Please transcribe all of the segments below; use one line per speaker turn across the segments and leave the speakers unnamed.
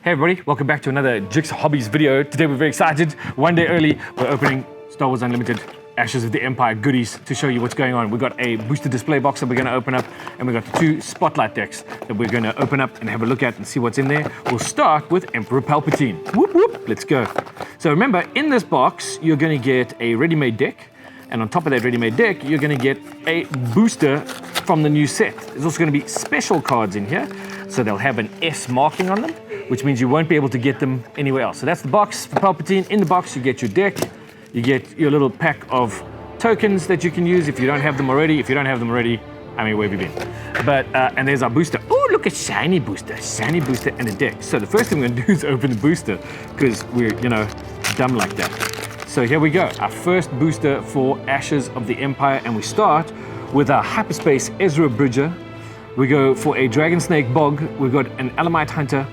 Hey everybody, welcome back to another Jigsaw Hobbies video. Today we're very excited. One day early, we're opening Star Wars Unlimited Ashes of the Empire goodies to show you what's going on. We've got a booster display box that we're going to open up, and we've got 2 spotlight decks that we're going to open up and have a look at and see what's in there. We'll start with Emperor Palpatine. Whoop whoop, let's go. So remember, in this box, you're going to get a ready-made deck, and on top of that ready-made deck, you're going to get a booster from the new set. There's also going to be special cards in here, so they'll have an S marking on them, which means you won't be able to get them anywhere else. So that's the box for Palpatine. In the box, you get your deck, you get your little pack of tokens that you can use if you don't have them already. If you don't have them already, I mean, where have you been? But, and there's our booster. Oh, look, a shiny booster and a deck. So the first thing we're gonna do is open the booster, because we're, dumb like that. So here we go, our first booster for Ashes of the Empire, and we start with our Hyperspace Ezra Bridger. We go for a Dragon Snake Bog. We've got an Elamite Hunter,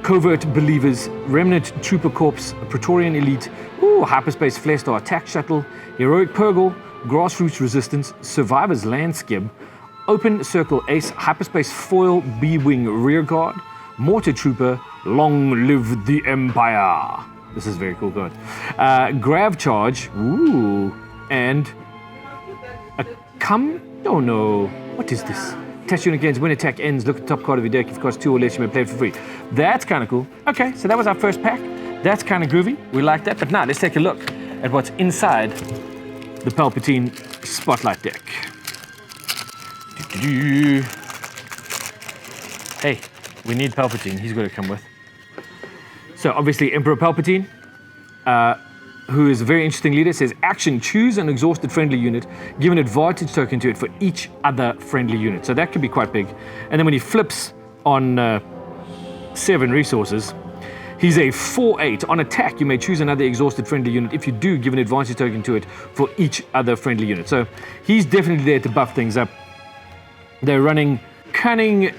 Covert Believers, Remnant Trooper Corps, Praetorian Elite, Hyperspace Flare Star Attack Shuttle, Heroic Purgle, Grassroots Resistance, Survivor's Landskip, Open Circle Ace, Hyperspace Foil B-Wing Rearguard, Mortar Trooper, Long Live the Empire. This is a very cool card. Grav Charge, and a oh no, what is this? Test unit gains, when attack ends, look at the top card of your deck. If it costs 2 or less, you may play it for free. That's kind of cool. Okay, so that was our first pack. That's kind of groovy. We like that. But now let's take a look at what's inside the Palpatine Spotlight deck. Hey, we need Palpatine. He's got to come with. So obviously Emperor Palpatine, who is a very interesting leader, says action, choose an exhausted friendly unit, give an advantage token to it for each other friendly unit. So that could be quite big. And then when he flips on 7 resources, he's a 4/8. On attack, you may choose another exhausted friendly unit. If you do, give an advantage token to it for each other friendly unit. So he's definitely there to buff things up. They're running Cunning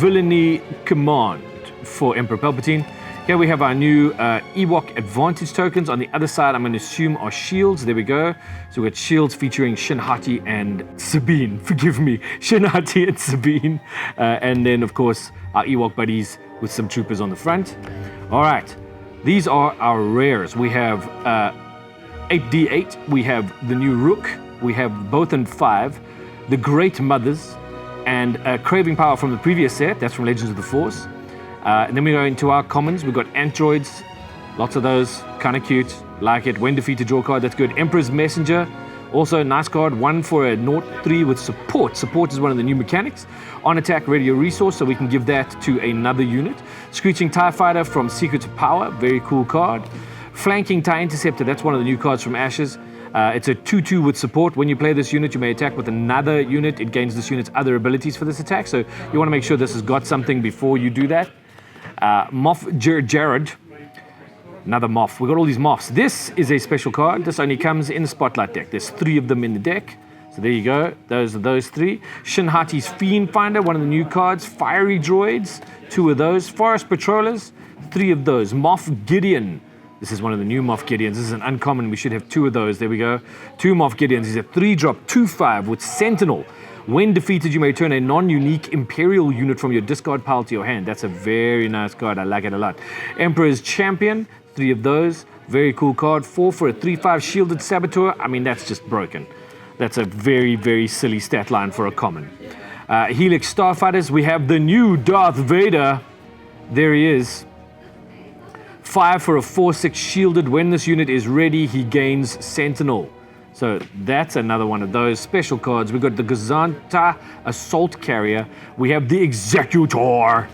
Villainy Command for Emperor Palpatine. Here we have our new Ewok advantage tokens. On the other side, I'm going to assume are shields. There we go. So we've got shields featuring Shin Hati and Sabine. Forgive me, Shin Hati and Sabine. And then, of course, our Ewok buddies with some troopers on the front. All right, these are our rares. We have 8D8. We have the new Rook. We have Bothan 5, the Great Mothers, and Craving Power from the previous set. That's from Legends of the Force. And then we go into our commons. We've got androids, lots of those, kind of cute, like it. When defeated, draw card, that's good. Emperor's Messenger, also a nice card, 1 for a 0/3 with support. Support is one of the new mechanics. On attack, radio resource, so we can give that to another unit. Screeching TIE Fighter from Secrets of Power, very cool card. Flanking TIE Interceptor, that's one of the new cards from Ashes. It's a 2/2 with support. When you play this unit, you may attack with another unit. It gains this unit's other abilities for this attack, so you want to make sure this has got something before you do that. Moff Jared, another Moff. We've got all these Moffs. This is a special card. This only comes in the Spotlight deck. There's 3 of them in the deck. So there you go. Those are those 3. Shin Hati's Fiend Finder, one of the new cards. Fiery Droids, 2 of those. Forest Patrollers, 3 of those. Moff Gideon. This is one of the new Moff Gideons. This is an uncommon. We should have 2 of those. There we go. 2 Moff Gideons. He's a 3-drop, 2/5 with Sentinel. When defeated, you may return a non-unique Imperial unit from your discard pile to your hand. That's a very nice card. I like it a lot. Emperor's Champion, 3 of those. Very cool card. 4 for a 3/5 Shielded Saboteur. I mean, that's just broken. That's a very, very silly stat line for a common. Helix Starfighters, we have the new Darth Vader. There he is. 5 for a 4/6 Shielded. When this unit is ready, he gains Sentinel. So that's another one of those special cards. We've got the Gazanta Assault Carrier. We have the Executor.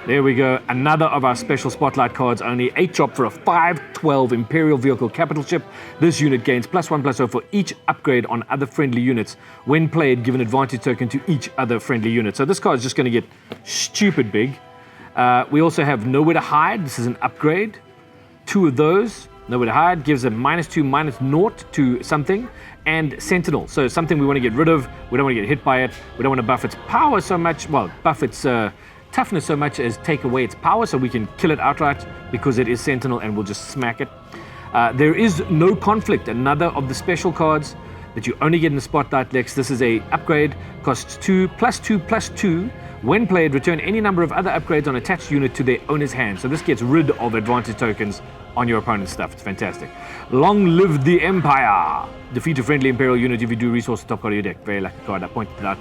There we go. Another of our special Spotlight cards. Only 8-drop for a 5/12 Imperial Vehicle Capital Ship. This unit gains +1/+0 for each upgrade on other friendly units. When played, give an advantage token to each other friendly unit. So this card is just going to get stupid big. We also have Nowhere to Hide. This is an upgrade. 2 of those. Nowhere to Hide gives a -2/-0 to something, and Sentinel. So something we want to get rid of. We don't want to get hit by it. We don't want to buff its power so much. Well, buff its toughness so much as take away its power, so we can kill it outright because it is Sentinel and we'll just smack it. There is No Conflict, another of the special cards that you only get in the Spotlight decks. This is a upgrade, costs 2 +2/+2 When played, return any number of other upgrades on attached unit to their owner's hand. So this gets rid of advantage tokens on your opponent's stuff. It's fantastic. Long live the Empire. Defeat a friendly Imperial unit if you do resource the top card of your deck. Very lucky card. I pointed it out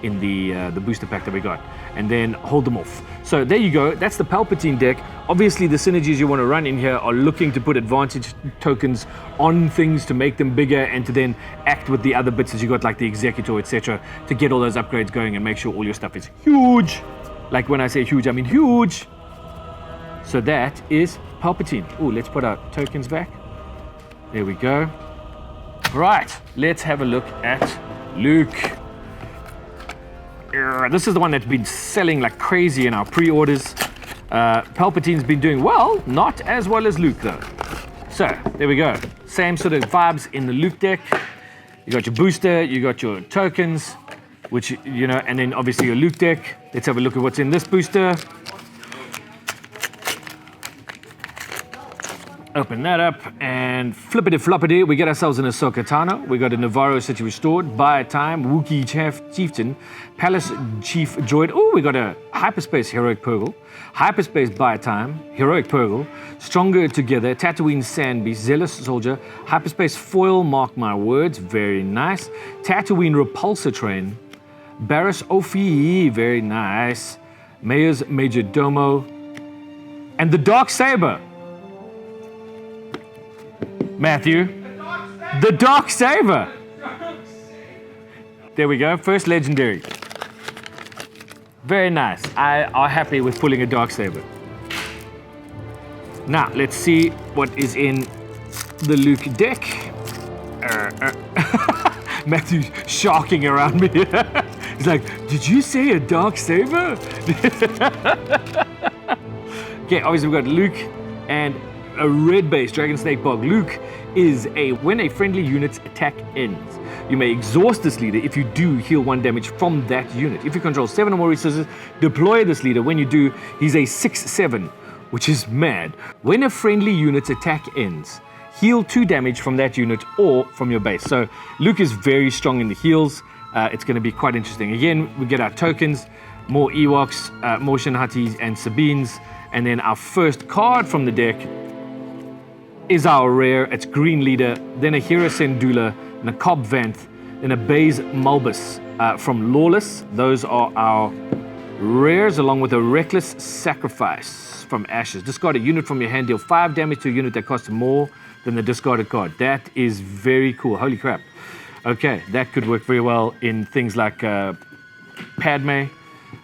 in the booster pack that we got. And then hold them off. So there you go. That's the Palpatine deck. Obviously, the synergies you want to run in here are looking to put advantage tokens on things to make them bigger and to then act with the other bits that you got, like the Executor, etc., to get all those upgrades going and make sure all your stuff is huge. Like when I say huge, I mean huge. So that is Palpatine. Oh, let's put our tokens back. There we go. Right, let's have a look at Luke. This is the one that's been selling like crazy in our pre-orders. Palpatine's been doing well, not as well as Luke though. So there we go. Same sort of vibes in the Luke deck. You got your booster, you got your tokens, which, you know, and then obviously your Luke deck. Let's have a look at what's in this booster. Open that up and flippity floppity. We get ourselves an Ahsoka Tano. We got a Navarro City Restored, Buy Time, Wookiee Chieftain, Palace Chief Droid. Oh, we got a Hyperspace Heroic Purgle, Hyperspace Buy Time, Heroic Purgle, Stronger Together, Tatooine Sand Beast, Zealous Soldier, Hyperspace Foil, Mark My Words, very nice. Tatooine Repulsor Train, Barriss Ophi, very nice. Mayor's Major Domo, and the Dark Saber. Matthew, the Dark Saber. There we go, first legendary. Very nice. I are happy with pulling a Dark Saber. Now, let's see what is in the Luke deck. Matthew's sharking around me. He's like, did you say a Dark Saber? Okay, obviously we've got Luke and a red base Dragon Snake Bog. Luke is when a friendly unit's attack ends, you may exhaust this leader if you do heal 1 damage from that unit. If you control 7 or more resources, deploy this leader. When you do, he's a 6/7, which is mad. When a friendly unit's attack ends, heal 2 damage from that unit or from your base. So Luke is very strong in the heals. It's going to be quite interesting. Again, we get our tokens, more Ewoks, more Shinhatis and Sabines, and then our first card from the deck is our rare. It's Green Leader, then a Hera Syndulla, and a Cobb Vanth, then a Baze Mulbus from Lawless. Those are our rares, along with a Reckless Sacrifice from Ashes. Discard a unit from your hand, deal 5 damage to a unit that costs more than the discarded card. That is very cool. Holy crap. Okay, that could work very well in things like Padme.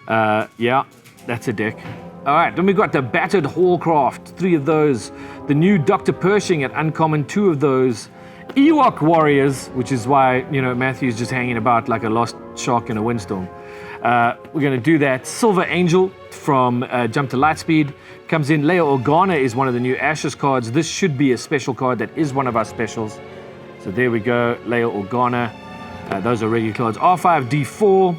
Yeah, that's a deck. All right, then we got the Battered Hallcraft, 3 of those. The new Dr. Pershing at Uncommon, 2 of those. Ewok Warriors, which is why, you know, Matthew's just hanging about like a lost shark in a windstorm. We're going to do that. Silver Angel from Jump to Lightspeed comes in. Leia Organa is one of the new Ashes cards. This should be a special card that is one of our specials. So there we go, Leia Organa. Those are regular cards. R5D4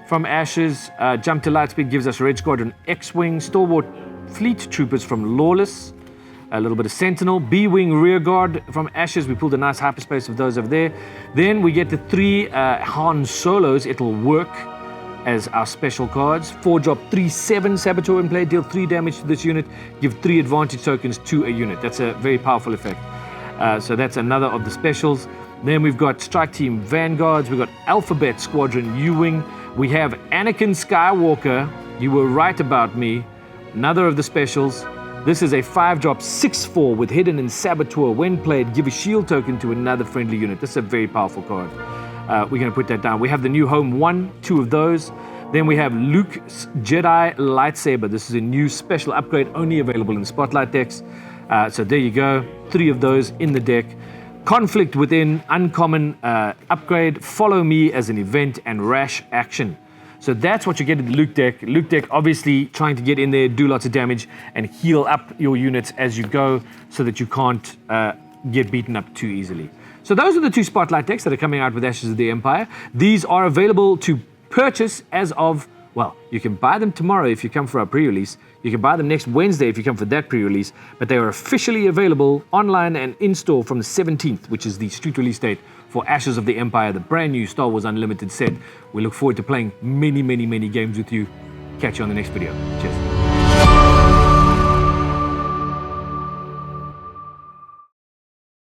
from Ashes. Jump to Lightspeed gives us Red Squadron X-Wing. Stalwart Fleet Troopers from Lawless. A little bit of Sentinel. B-Wing Rearguard from Ashes. We pulled a nice hyperspace of those over there. Then we get the 3 Han Solos. It'll work as our special cards. 4-drop 3/7 Saboteur in play. Deal 3 damage to this unit. Give 3 advantage tokens to a unit. That's a very powerful effect. So that's another of the specials. Then we've got Strike Team Vanguards. We've got Alphabet Squadron U-Wing. We have Anakin Skywalker. You were right about me. Another of the specials. This is a 5-drop 6/4 with Hidden and Saboteur. When played, give a shield token to another friendly unit. This is a very powerful card. We're going to put that down. We have the new Home 1, 2 of those. Then we have Luke's Jedi Lightsaber. This is a new special upgrade only available in Spotlight decks. So there you go. 3 of those in the deck. Conflict Within, Uncommon upgrade, Follow Me as an event, and Rash Action. So that's what you get in the Luke deck. Luke deck obviously trying to get in there, do lots of damage, and heal up your units as you go so that you can't get beaten up too easily. So those are the 2 Spotlight decks that are coming out with Ashes of the Empire. These are available to purchase as of, well, you can buy them tomorrow if you come for our pre-release. You can buy them next Wednesday if you come for that pre-release, but they are officially available online and in-store from the 17th, which is the street release date for Ashes of the Empire, the brand new Star Wars Unlimited set. We look forward to playing many, many, many games with you. Catch you on the next video. Cheers.